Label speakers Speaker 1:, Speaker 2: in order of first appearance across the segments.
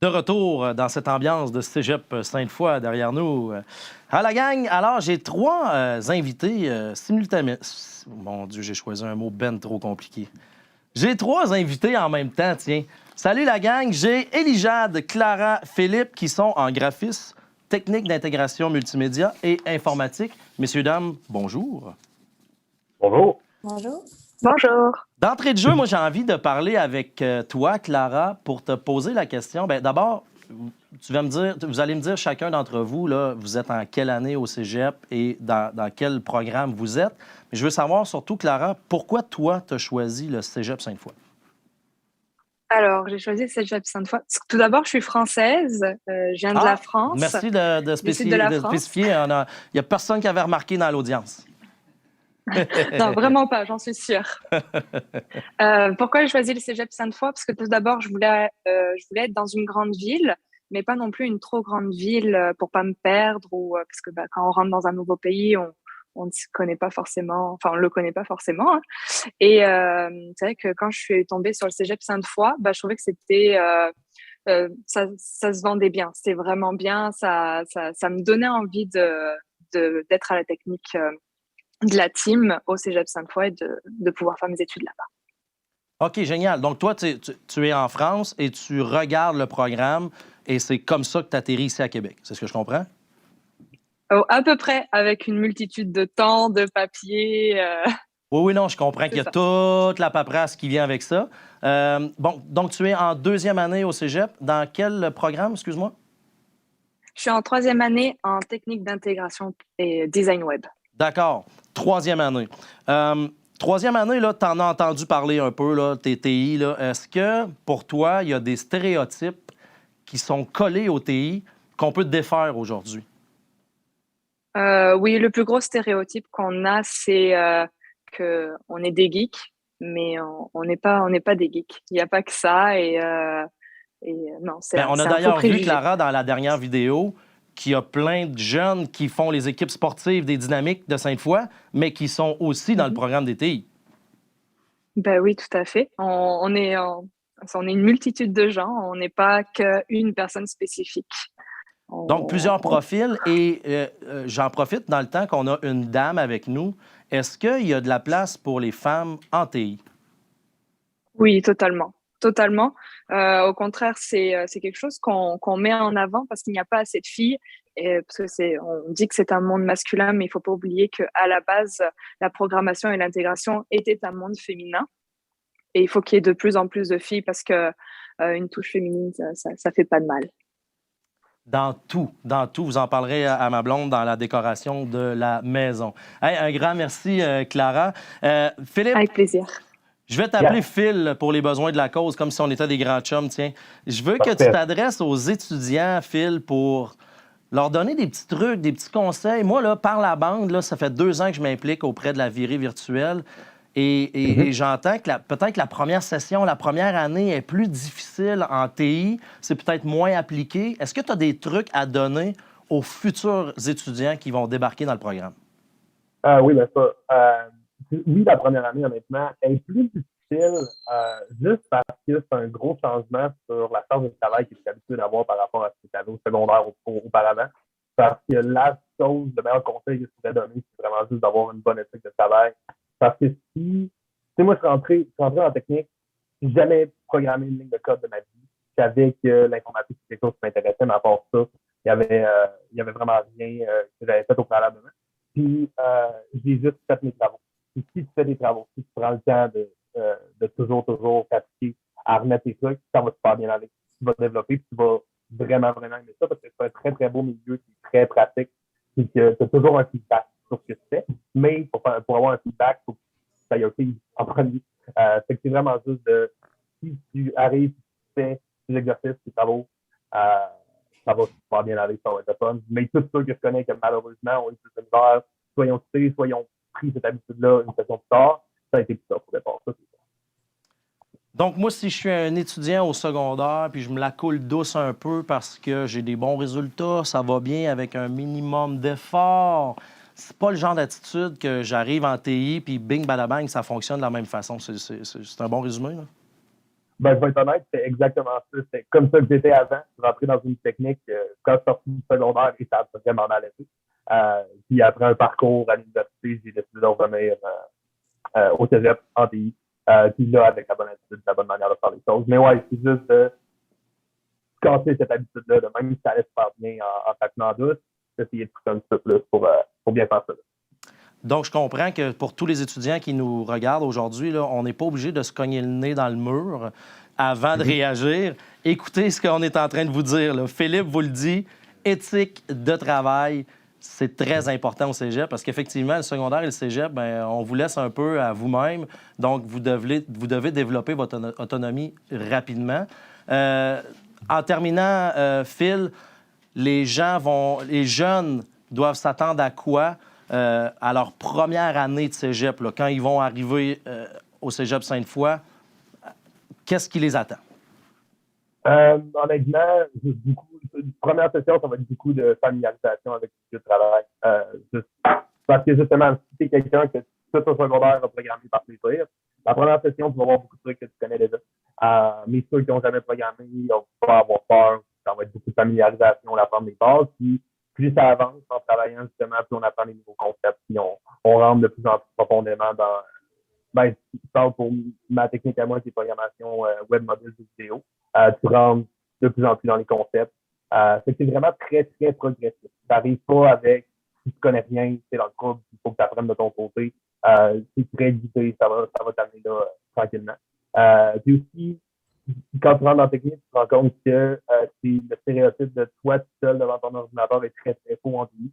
Speaker 1: De retour dans cette ambiance de Cégep Sainte-Foy derrière nous. À la gang, alors j'ai trois invités simultanément. Mon Dieu, j'ai choisi un mot ben trop compliqué. J'ai trois invités en même temps, tiens. Salut la gang, j'ai Élijade, Clara, Philippe qui sont en graphisme, technique d'intégration multimédia et informatique. Messieurs, dames, bonjour.
Speaker 2: Bonjour.
Speaker 3: Bonjour.
Speaker 4: Bonjour.
Speaker 1: D'entrée de jeu, moi, j'ai envie de parler avec toi, Clara, pour te poser la question. Bien, d'abord, vous allez me dire chacun d'entre vous, là, vous êtes en quelle année au cégep et dans quel programme vous êtes. Mais je veux savoir surtout, Clara, pourquoi toi, tu as choisi le cégep Sainte-Foy?
Speaker 4: Alors, j'ai choisi le Cégep Sainte-Foy. Tout d'abord, je suis française. Je viens de la France.
Speaker 1: Merci de
Speaker 4: du sud de la France.
Speaker 1: spécifier. Il n'y a personne qui avait remarqué dans l'audience.
Speaker 4: Non, vraiment pas, j'en suis sûre. Pourquoi j'ai choisi le Cégep Sainte-Foy? Parce que tout d'abord, je voulais être dans une grande ville, mais pas non plus une trop grande ville pour pas me perdre parce que quand on rentre dans un nouveau pays, on ne se connaît pas forcément, enfin on le connaît pas forcément. Hein. Et c'est vrai que quand je suis tombée sur le Cégep Sainte-Foy, je trouvais que c'était ça se vendait bien, c'était vraiment bien, ça me donnait envie d'être à la technique. De la team au Cégep Sainte-Foy et de pouvoir faire mes études là-bas.
Speaker 1: OK, génial. Donc, toi, tu es en France et tu regardes le programme et c'est comme ça que tu atterris ici à Québec. C'est ce que je comprends?
Speaker 4: Oh, à peu près, avec une multitude de temps, de papiers.
Speaker 1: Oui, non, je comprends qu'il y a toute la paperasse qui vient avec ça. Bon, donc, tu es en deuxième année au Cégep. Dans quel programme, excuse-moi?
Speaker 4: Je suis en troisième année en technique d'intégration et design web.
Speaker 1: D'accord. Troisième année. Troisième année, là, tu en as entendu parler un peu, là, TI. Là. Est-ce que, pour toi, il y a des stéréotypes qui sont collés au TI qu'on peut défaire aujourd'hui?
Speaker 4: Oui, le plus gros stéréotype qu'on a, c'est qu'on est des geeks, mais on n'est pas des geeks. Il n'y a pas que ça non, c'est
Speaker 1: Bien, on a
Speaker 4: un faux
Speaker 1: d'ailleurs vu,
Speaker 4: préjugé.
Speaker 1: Clara, dans la dernière vidéo, qu'il y a plein de jeunes qui font les équipes sportives des Dynamiques de Sainte-Foy, mais qui sont aussi dans le programme des TI.
Speaker 4: Ben oui, tout à fait. On est une multitude de gens, on n'est pas qu'une personne spécifique.
Speaker 1: Donc, plusieurs profils. Et j'en profite dans le temps qu'on a une dame avec nous. Est-ce qu'il y a de la place pour les femmes en TI?
Speaker 4: Oui, totalement. Totalement. Au contraire, c'est quelque chose qu'on met en avant parce qu'il n'y a pas assez de filles. Parce que on dit que c'est un monde masculin, mais il ne faut pas oublier qu'à la base, la programmation et l'intégration étaient un monde féminin. Et il faut qu'il y ait de plus en plus de filles parce que une touche féminine, ça fait pas de mal.
Speaker 1: Dans tout. Vous en parlerez à ma blonde dans la décoration de la maison. Hey, un grand merci, Clara. Philippe.
Speaker 4: Avec plaisir.
Speaker 1: Je vais t'appeler Phil pour les besoins de la cause, comme si on était des grands chums, tiens. Je veux que tu t'adresses aux étudiants, Phil, pour leur donner des petits trucs, des petits conseils. Moi, là, par la bande, là, ça fait 2 ans que je m'implique auprès de la virée virtuelle. Et j'entends que peut-être que la première session, la première année est plus difficile en TI. C'est peut-être moins appliqué. Est-ce que tu as des trucs à donner aux futurs étudiants qui vont débarquer dans le programme?
Speaker 2: Oui, bien ça. Oui, la première année, honnêtement, est plus difficile juste parce que c'est un gros changement sur la charge de travail que tu es habitué d'avoir par rapport à ce que tu avais au secondaire auparavant. Parce que la chose, le meilleur conseil que je pourrais donner, c'est vraiment juste d'avoir une bonne éthique de travail. Parce que tu sais, moi, je suis rentré en technique, je n'ai jamais programmé une ligne de code de ma vie. Je savais que l'informatique, c'est quelque chose qui m'intéressait, mais à part ça, il y avait vraiment rien que j'avais fait au préalablement. Puis, j'ai juste fait mes travaux. Puis, si tu fais des travaux, si tu prends le temps de toujours pratiquer à remettre tes trucs, ça va super bien aller. Tu vas développer, puis tu vas vraiment aimer ça parce que c'est un très, très beau milieu qui est très pratique. Puis que tu as toujours un feedback sur ce que tu fais. Mais pour avoir un feedback, il faut que ça y ait en premier. C'est que c'est vraiment juste si tu arrives, tu fais tes exercices, tes travaux, ça va super bien aller, ça va être fun. Mais tous ceux que je connais qui malheureusement ont eu plus de misère, soit ils ont pris cette habitude-là une session plus tard, ça a été plus tard pour départ. Ça, c'est ça.
Speaker 1: Donc, moi, si je suis un étudiant au secondaire, puis je me la coule douce un peu parce que j'ai des bons résultats, ça va bien avec un minimum d'effort, c'est pas le genre d'attitude que j'arrive en TI, puis bing, badabang, ça fonctionne de la même façon. C'est un bon résumé, là?
Speaker 2: Ben, je vais être honnête, c'est exactement ça. C'est comme ça que j'étais avant. Je rentrais dans une technique quand je suis sorti du secondaire et ça a vraiment mal été. Puis après un parcours à l'université, j'ai décidé de revenir au cégep en TI. Puis là, avec la bonne attitude, la bonne manière de faire les choses. Mais ouais, c'est juste de casser cette habitude-là, de même si ça allait se faire bien en patinant en douce, d'essayer de pousser un petit peu plus pour bien faire ça.
Speaker 1: Donc, je comprends que pour tous les étudiants qui nous regardent aujourd'hui, là, on n'est pas obligé de se cogner le nez dans le mur avant de réagir. Écoutez ce qu'on est en train de vous dire, là. Philippe vous le dit, éthique de travail, c'est très important au cégep parce qu'effectivement, le secondaire et le cégep, ben, on vous laisse un peu à vous-même. Donc, vous devez développer votre autonomie rapidement. En terminant, Phil, les jeunes doivent s'attendre à quoi à leur première année de cégep, là, quand ils vont arriver au cégep Sainte-Foy? Qu'est-ce qui les attend?
Speaker 2: Honnêtement, première session, ça va être beaucoup de familiarisation avec le travail. Parce que justement, si tu es quelqu'un que tout au secondaire a programmé par plaisir, la première session, tu vas voir beaucoup de trucs que tu connais déjà. Mais ceux qui n'ont jamais programmé, ils vont pas avoir peur. Ça va être beaucoup de familiarisation, la forme des bases. Puis plus ça avance en travaillant, justement, plus on apprend des nouveaux concepts. Puis on rentre de plus en plus profondément dans. Ben, je parle pour ma technique à moi, c'est programmation web mobile de vidéo. Tu rentres de plus en plus dans les concepts. C'est vraiment très, très progressif. Tu n'arrives pas avec si tu connais rien, c'est dans le trouble, il faut que tu apprennes de ton côté. C'est très guidé, ça va t'amener là tranquillement. Puis aussi, quand tu rentres dans la technique, tu te rends compte que c'est le stéréotype de toi tout seul devant ton ordinateur est très, très faux en vie.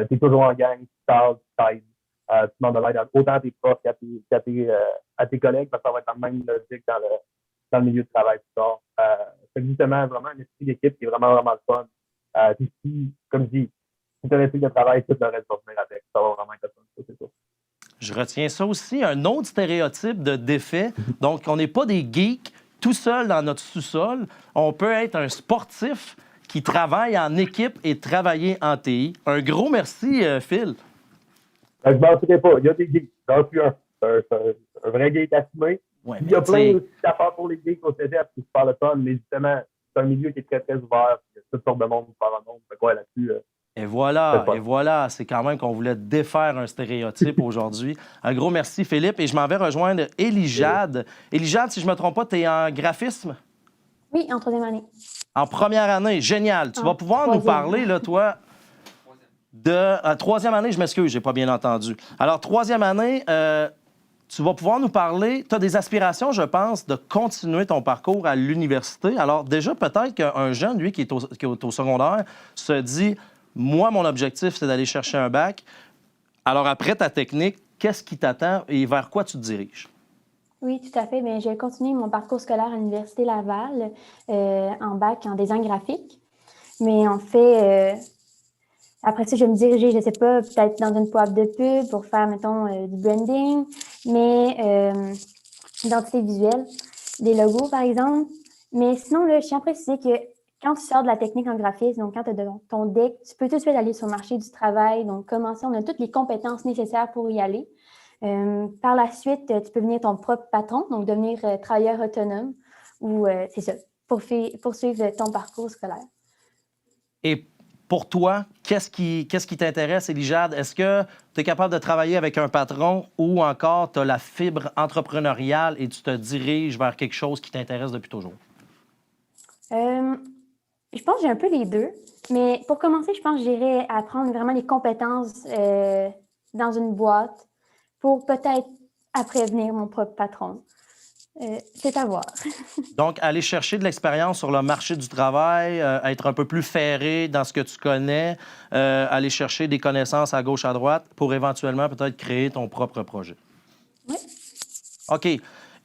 Speaker 2: Tu es toujours en gang, tu parles, tu t'aides. Tu demandes de l'aide autant à tes profs qu'à tes collègues, parce que ça va être la même logique dans le milieu de travail plus tard. C'est justement vraiment un esprit d'équipe qui est vraiment, vraiment le fun. Puis si, comme je dis, si tu as un esprit de travail, tout le reste va venir avec. Ça va vraiment être le fun, c'est ça.
Speaker 1: Je retiens ça aussi, un autre stéréotype de défait. Donc, on n'est pas des geeks tout seul dans notre sous-sol. On peut être un sportif qui travaille en équipe et travailler en TI. Un gros merci, Phil.
Speaker 2: Je ne mentirais pas. Il y a des geeks. J'en suis un. Un vrai geek assumé.
Speaker 1: Ouais,
Speaker 2: il y a plein d'affaires pour les geeks au cégep qui se parlent de fun, mais justement, c'est un milieu qui est très, très ouvert. Il y a toutes sortes de monde qui parlent en monde. Fait quoi là-dessus?
Speaker 1: Et voilà, c'est quand même qu'on voulait défaire un stéréotype aujourd'hui. Un gros merci, Philippe. Et je m'en vais rejoindre Élie-Jade. Élie-Jade, si je ne me trompe pas, tu es en graphisme?
Speaker 3: Oui, en troisième année.
Speaker 1: En première année, génial. Tu vas pouvoir nous parler, là, toi, de... troisième année, je m'excuse, j'ai pas bien entendu. Alors, troisième année, tu vas pouvoir nous parler... Tu as des aspirations, je pense, de continuer ton parcours à l'université. Alors, déjà, peut-être qu'un jeune, lui, qui est au secondaire, se dit... Moi, mon objectif, c'est d'aller chercher un bac. Alors, après ta technique, qu'est-ce qui t'attend et vers quoi tu te diriges?
Speaker 3: Oui, tout à fait. Bien, je vais continuer mon parcours scolaire à l'Université Laval en bac en design graphique. Mais en fait, après ça, je vais me diriger, je ne sais pas, peut-être dans une boîte de pub pour faire, mettons, du branding, mais identité visuelle, des logos, par exemple. Mais sinon, là, je tiens à préciser que quand tu sors de la technique en graphisme, donc quand tu as ton DEC, tu peux tout de suite aller sur le marché du travail. Donc, commencer, on a toutes les compétences nécessaires pour y aller. Par la suite, tu peux devenir ton propre patron, donc devenir travailleur autonome ou, c'est ça, poursuivre ton parcours scolaire.
Speaker 1: Et pour toi, qu'est-ce qui t'intéresse, Élie-Jade? Est-ce que tu es capable de travailler avec un patron ou encore tu as la fibre entrepreneuriale et tu te diriges vers quelque chose qui t'intéresse depuis toujours?
Speaker 3: Je pense que j'ai un peu les deux, mais pour commencer, je pense que j'irai apprendre vraiment les compétences dans une boîte pour peut-être après venir mon propre patron. C'est à voir.
Speaker 1: Donc, aller chercher de l'expérience sur le marché du travail, être un peu plus ferré dans ce que tu connais, aller chercher des connaissances à gauche, à droite pour éventuellement peut-être créer ton propre projet.
Speaker 3: Oui.
Speaker 1: OK.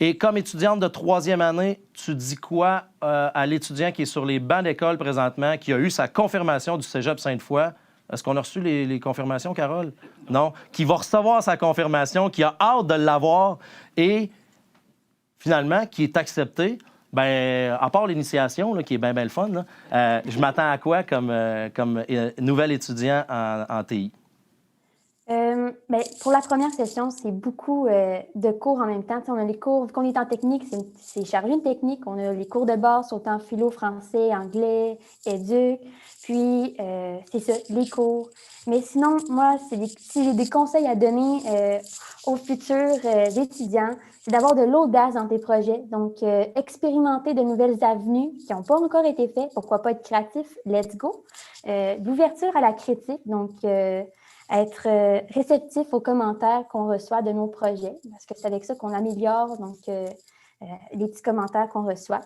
Speaker 1: Et comme étudiante de troisième année, tu dis quoi à l'étudiant qui est sur les bancs d'école présentement, qui a eu sa confirmation du cégep Sainte-Foy? Est-ce qu'on a reçu les confirmations, Carole? Non. Qui va recevoir sa confirmation, qui a hâte de l'avoir et finalement qui est accepté? Bien, à part l'initiation, là, qui est bien le fun, là, je m'attends à quoi comme nouvel étudiant en TI?
Speaker 3: Pour la première session, c'est beaucoup de cours en même temps. T'sais, on a les cours, vu qu'on est en technique, c'est chargé de technique. On a les cours de base, autant philo, français, anglais, éduc. Puis, c'est ça, les cours. Mais sinon, moi, si j'ai des conseils à donner aux futurs étudiants, c'est d'avoir de l'audace dans tes projets. Donc, expérimenter de nouvelles avenues qui n'ont pas encore été faites. Pourquoi pas être créatif? Let's go. L'ouverture à la critique. Donc, être réceptif aux commentaires qu'on reçoit de nos projets, parce que c'est avec ça qu'on améliore donc, les petits commentaires qu'on reçoit.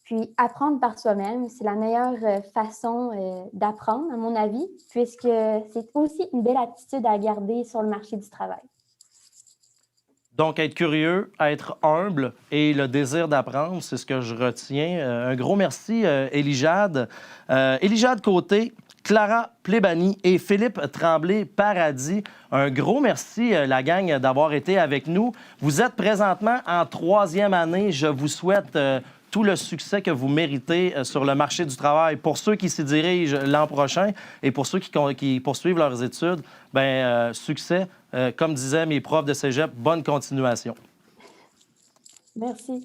Speaker 3: Puis, apprendre par soi-même, c'est la meilleure façon d'apprendre, à mon avis, puisque c'est aussi une belle attitude à garder sur le marché du travail.
Speaker 1: Donc, être curieux, être humble et le désir d'apprendre, c'est ce que je retiens. Un gros merci, Élijade. Élijade Côté, Clara Plébani et Philippe Tremblay-Paradis. Un gros merci, la gang, d'avoir été avec nous. Vous êtes présentement en 3e année. Je vous souhaite tout le succès que vous méritez sur le marché du travail. Pour ceux qui s'y dirigent l'an prochain et pour ceux qui poursuivent leurs études, succès. Comme disaient mes profs de cégep, bonne continuation.
Speaker 3: Merci.